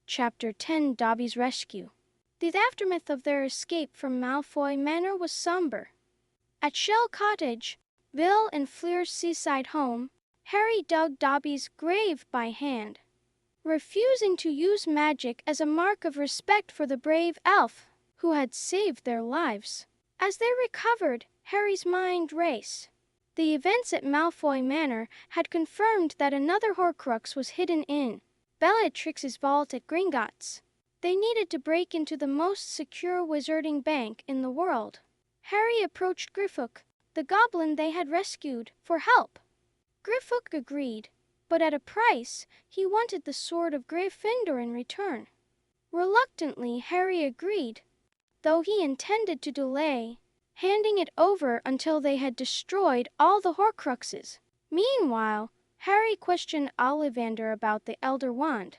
Chapter 10 Dobbys Rescue. The aftermath of their escape from Malfoy Manor was somber. At Shell Cottage, Bill and Fleur's seaside home, Harry dug Dobby's grave by hand, refusing to use magic as a mark of respect for the brave elf who had saved their lives. As they recovered, Harry's mind raced. The events at Malfoy Manor had confirmed that another Horcrux was hidden in Bellatrix's vault at Gringots. They needed to break into the most secure wizarding bank in the world. Harry approached Griffook, the goblin they had rescued, for help. Griffook agreed, but at a price. He wanted the sword of Gryffindor in return. Reluctantly, Harry agreed, though he intended to delay handing it over until they had destroyed all the Horcruxes. Meanwhile, Harry questioned Ollivander about the Elder Wand.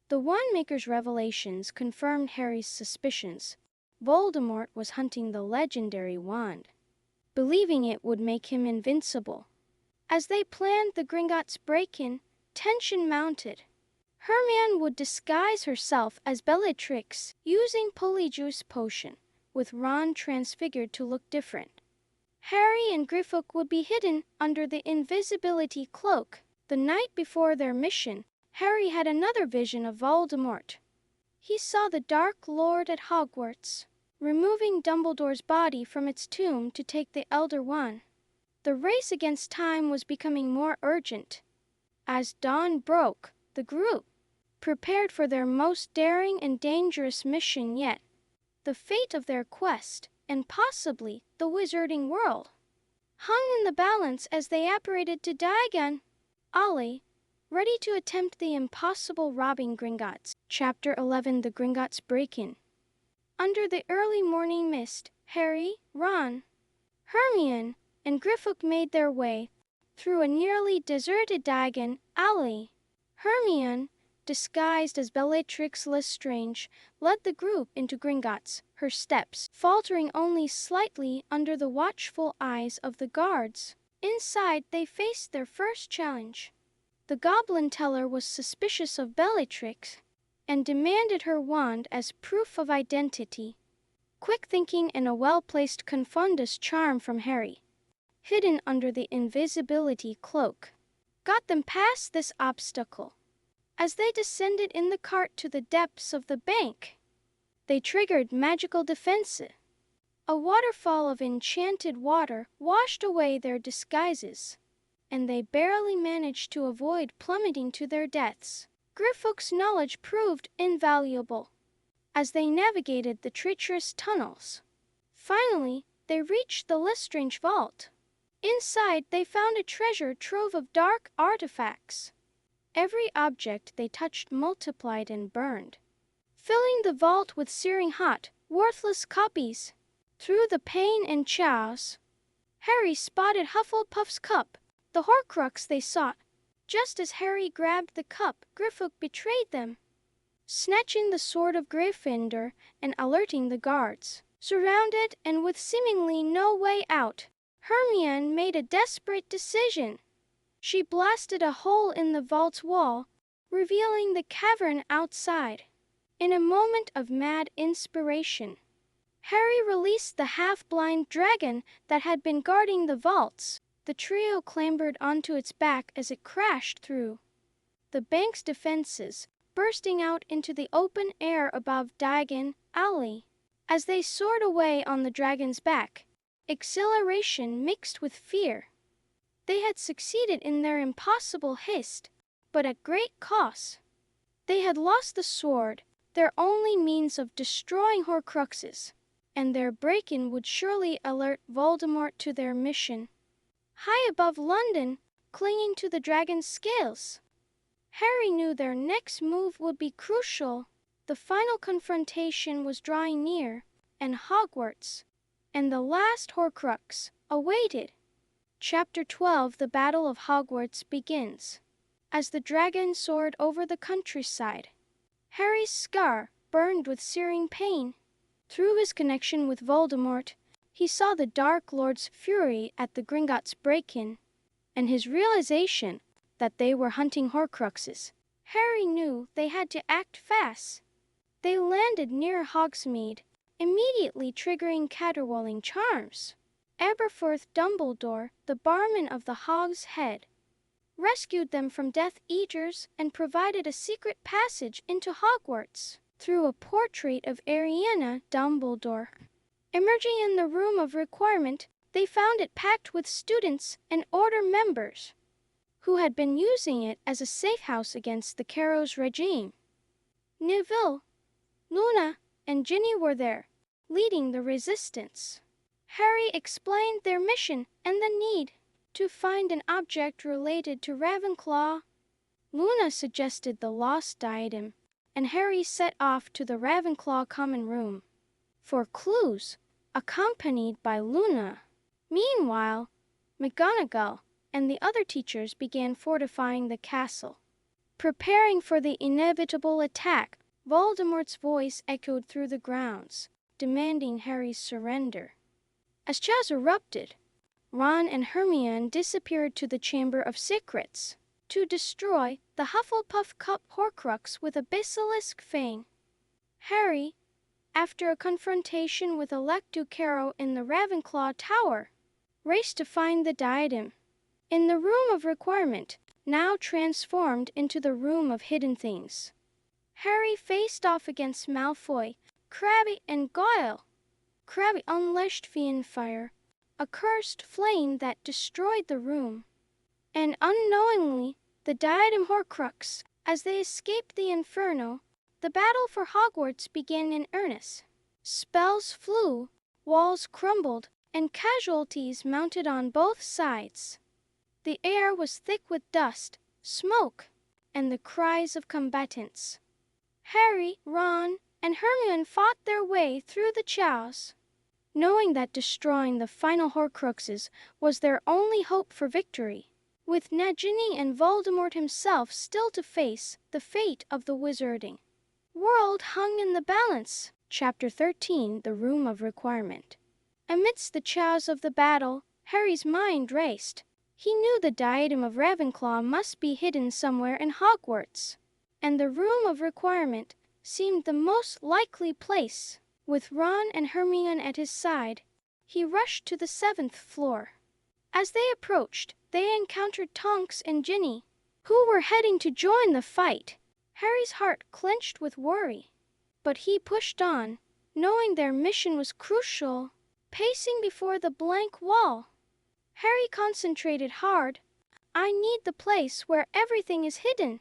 The Wandmaker's revelations confirmed Harry's suspicions. Voldemort was hunting the legendary wand, believing it would make him invincible. As they planned the Gringots Breakin, tension mounted. Hermione would disguise herself as Bellatrix, using Polyjuice Potion, with Ron transfigured to look different. Harry and Griffook would be hidden under the invisibility cloak. The night before their mission, Harry had another vision of Voldemort. He saw the Dark Lord at Hogwarts, removing Dumbledore's body from its tomb to take the Elder Wand. The race against time was becoming more urgent. As dawn broke, the group prepared for their most daring and dangerous mission yet. The fate of their quest, and possibly the wizarding world, hung in the balance as they apparated to Diagon Alley, ready to attempt the impossible robbing Gringotts. Chapter 11 The Gringots Breakin. Under the early morning mist, Harry, Ron, Hermione, and Griffook made their way through a nearly deserted Diagon Alley. Hermione, disguised as Bellatrix Lestrange, led the group into Gringotts, her steps faltering only slightly under the watchful eyes of the guards. Inside, they faced their first challenge. The Goblin Teller was suspicious of Bellatrix and demanded her wand as proof of identity. Quick thinking and a well-placed Confundus charm from Harry, hidden under the invisibility cloak, got them past this obstacle. As they descended in the cart to the depths of the bank, they triggered magical defenses. A waterfall of enchanted water washed away their disguises, and they barely managed to avoid plummeting to their deaths. Griffook's knowledge proved invaluable as they navigated the treacherous tunnels. Finally, they reached the Lestrange vault. Inside, they found a treasure trove of dark artifacts. Every object they touched multiplied and burned, filling the vault with searing hot, worthless copies. Through the pain and chaos, Harry spotted Hufflepuff's cup, the Horcrux they sought. Just as Harry grabbed the cup, Griffook betrayed them, snatching the sword of Gryffindor and alerting the guards. Surrounded and with seemingly no way out, Hermione made a desperate decision. She blasted a hole in the vault's wall, revealing the cavern outside. In a moment of mad inspiration, Harry released the half-blind dragon that had been guarding the vaults. The trio clambered onto its back as it crashed through the bank's defenses, bursting out into the open air above Diagon Alley. As they soared away on the dragon's back, exhilaration mixed with fear. They had succeeded in their impossible haste, but at great cost. They had lost the sword, their only means of destroying Horcruxes, and their break-in would surely alert Voldemort to their mission. High above London, clinging to the dragon's scales, Harry knew their next move would be crucial. The final confrontation was drawing near, and Hogwarts, and the last Horcrux, awaited. Chapter 12 The Battle of Hogwarts begins. As the dragon soared over the countryside, Harry's scar burned with searing pain. Through his connection with Voldemort, he saw the Dark Lord's fury at the Gringots Breakin, and his realization that they were hunting Horcruxes Harry knew they had to act fast. They landed near Hogsmeade, immediately triggering caterwauling charms. Aberforth Dumbledore, the barman of the Hog's Head, rescued them from Death Eaters and provided a secret passage into Hogwarts through a portrait of Ariana Dumbledore. Emerging in the room of requirement, they found it packed with students and Order members who had been using it as a safe house against the Carrows regime. Neville, Luna, and Ginny were there, leading the resistance. Harry explained their mission and the need to find an object related to Ravenclaw. Luna suggested the lost diadem, and Harry set off to the Ravenclaw common room for clues, accompanied by Luna. Meanwhile, McGonagall and the other teachers began fortifying the castle. Preparing for the inevitable attack, Voldemort's voice echoed through the grounds, demanding Harry's surrender. As chaos erupted, Ron and Hermione disappeared to the Chamber of Secrets to destroy the Hufflepuff Cup Horcrux with a basilisk fang. Harry, after a confrontation with Electu Carrow in the Ravenclaw Tower, raced to find the diadem. In the Room of Requirement, now transformed into the Room of Hidden Things, Harry faced off against Malfoy, Crabbe, and Goyle. Crabbe unleashed Fiendfire, a cursed flame that destroyed the room, and unknowingly the diadem Horcrux. As they escaped the Inferno, the battle for Hogwarts began in earnest. Spells flew, walls crumbled, and casualties mounted on both sides. The air was thick with dust, smoke, and the cries of combatants. Harry, Ron, and Hermione fought their way through the chaos, knowing that destroying the final Horcruxes was their only hope for victory. With Nagini and Voldemort himself still to face, the fate of the wizarding world hung in the balance. Chapter 13, The Room of Requirement. Amidst the chaos of the battle, Harry's mind raced. He knew the diadem of Ravenclaw must be hidden somewhere in Hogwarts, and the Room of Requirement seemed the most likely place. With Ron and Hermione at his side, he rushed to the 7th floor. As they approached, they encountered Tonks and Ginny, who were heading to join the fight. Harry's heart clenched with worry, but he pushed on, knowing their mission was crucial. Pacing before the blank wall, Harry concentrated hard. I need the place where everything is hidden.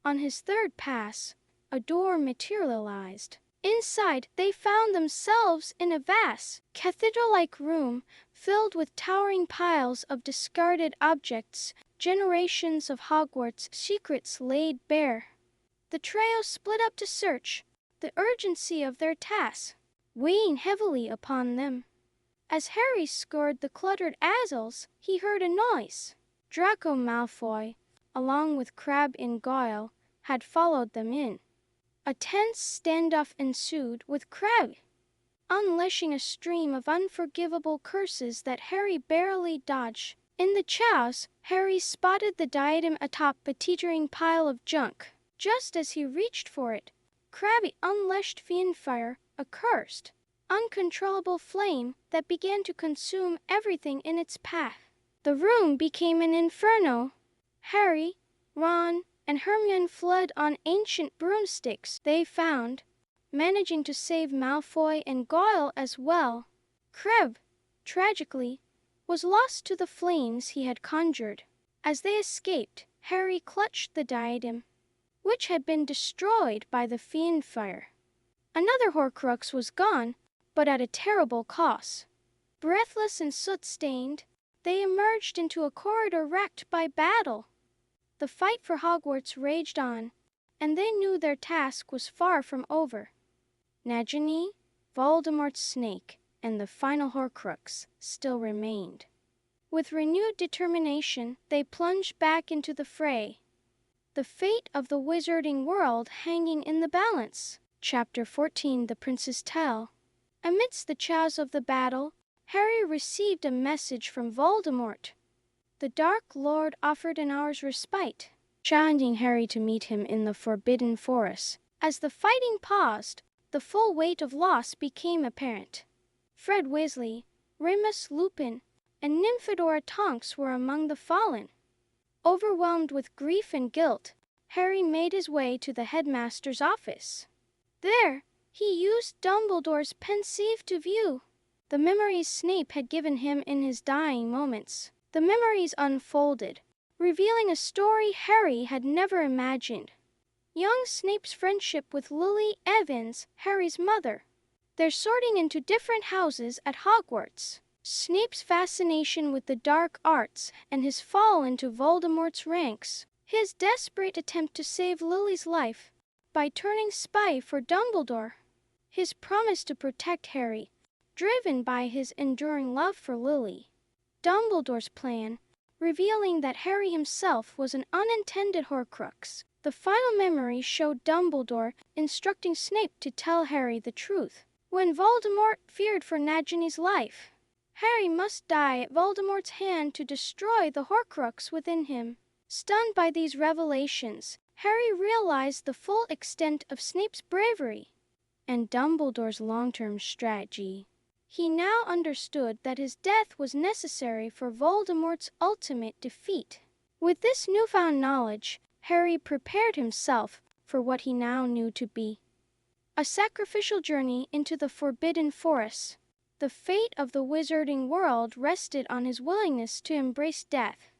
On his third pass, a door materialized. Inside, they found themselves in a vast, cathedral-like room filled with towering piles of discarded objects, generations of Hogwarts secrets laid bare. The trio split up to search, the urgency of their task weighing heavily upon them. As Harry scoured the cluttered aisles, he heard a noise. Draco Malfoy, along with Crabbe and Goyle, had followed them in. A tense standoff ensued, with Crabbe unleashing a stream of unforgivable curses that Harry barely dodged. In the chaos, Harry spotted the diadem atop a teetering pile of junk. Just as he reached for it, Crabbe unleashed Fiendfire, a cursed, uncontrollable flame that began to consume everything in its path. The room became an inferno. Harry, Ron, and Hermione fled on ancient broomsticks they found, managing to save Malfoy and Goyle as well. Crabbe, tragically, was lost to the flames he had conjured. As they escaped, Harry clutched the diadem, which had been destroyed by the Fiendfire. Another Horcrux was gone, but at a terrible cost. Breathless and soot-stained, they emerged into a corridor racked by battle. The fight for Hogwarts raged on, and they knew their task was far from over. Nagini, Voldemort's snake, and the final Horcrux still remained. With renewed determination, they plunged back into the fray, the fate of the wizarding world hanging in the balance. Chapter 14, The Prince's Tale. Amidst the chaos of the battle, Harry received a message from Voldemort. The Dark Lord offered an hour's respite. challenging Harry to meet him in the Forbidden Forest. As the fighting paused, the full weight of loss became apparent. Fred Weasley, Remus Lupin, and Nymphadora Tonks were among the fallen. Overwhelmed with grief and guilt, Harry made his way to the headmaster's office. There, he used Dumbledore's pensieve to view the memories Snape had given him in his dying moments. The memories unfolded, revealing a story Harry had never imagined. Young Snape's friendship with Lily Evans, Harry's mother, their sorting into different houses at Hogwarts, Snape's fascination with the dark arts and his fall into Voldemort's ranks, his desperate attempt to save Lily's life by turning spy for Dumbledore, his promise to protect Harry, driven by his enduring love for Lily, Dumbledore's plan, revealing that Harry himself was an unintended Horcrux. The final memory showed Dumbledore instructing Snape to tell Harry the truth. When Voldemort feared for Nagini's life, Harry must die at Voldemort's hand to destroy the Horcrux within him. Stunned by these revelations, Harry realized the full extent of Snape's bravery and Dumbledore's long-term strategy. He now understood that his death was necessary for Voldemort's ultimate defeat. With this newfound knowledge, Harry prepared himself for what he now knew to be a sacrificial journey into the Forbidden Forest. The fate of the wizarding world rested on his willingness to embrace death.